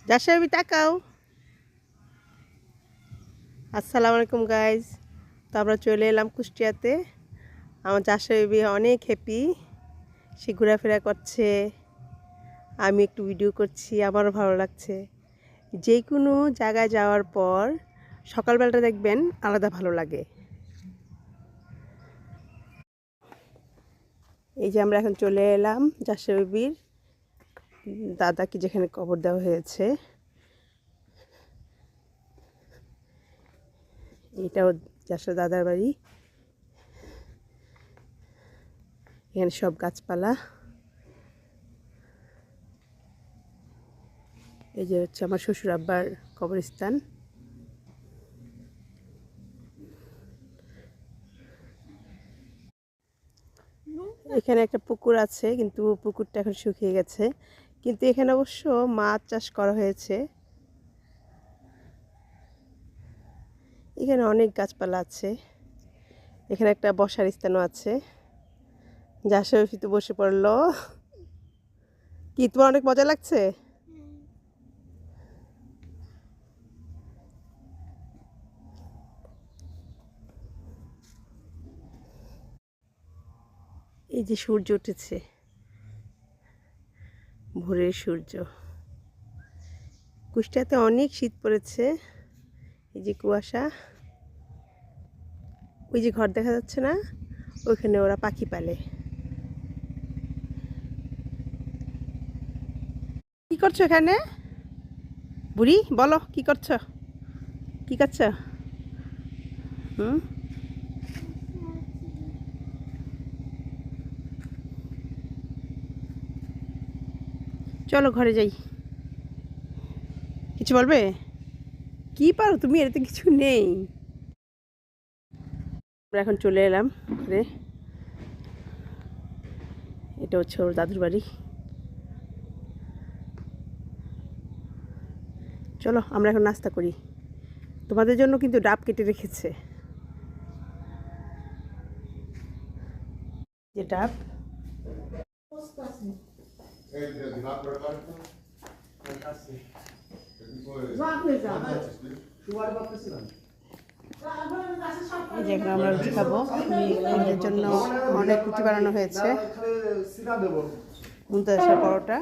জাশাবি তাকাও। আসসালামু আলাইকুম গাইজ। তো আমরা চলে এলাম কুষ্টিয়াতে। আমার জাশাবি অনেক হ্যাপি, সে ঘোরাফেরা করছে, আমি একটু ভিডিও করছি, আমারও ভালো লাগছে। যে কোনো জায়গায় যাওয়ার পর সকালবেলাটা দেখবেন আলাদা ভালো লাগে। এই যে আমরা এখন চলে এলাম জাশাবির দাদাকে যেখানে কবর দেওয়া হয়েছে। এটাও জাশা দাদার বাড়ি। এখানে সব গাছপালা। এই যে হচ্ছে আমার শ্বশুর আব্বার কবরস্থান। এখানে একটা পুকুর আছে, কিন্তু পুকুরটা এখন শুকিয়ে গেছে। কিন্তু এখানে অবশ্য মাছ চাষ করা হয়েছে। এখানে অনেক গাছপালা আছে। এখানে একটা বসার স্থানও আছে। জাশাবি তো বসে পড়লো। কি তোমার অনেক মজা লাগছে? এই যে সূর্য উঠেছে, ভোরের সূর্য। কুষ্টিয়াতে অনেক শীত পড়েছে। এই যে কুয়াশা। ওই যে ঘর দেখা যাচ্ছে না, ওইখানে ওরা পাখি পালে। কি করছো এখানে বুড়ি? বলো কি করছো, কি করছো? হুম, চলো ঘরে যাই। কিছু বলবে? কি পারো তুমি, এতে কিছু নেই। আমরা এখন চলে এলাম ঘরে। এটা হচ্ছে ওর দাদুর বাড়ি। চলো আমরা এখন নাস্তা করি। তোমাদের জন্য কিন্তু ডাব কেটে রেখেছে। যে ডাব। এই যে এখন আমরা রুটি খাবো। আমাদের জন্য অনেক রুটি বানানো হয়েছে। মুমতাজের পরোটা।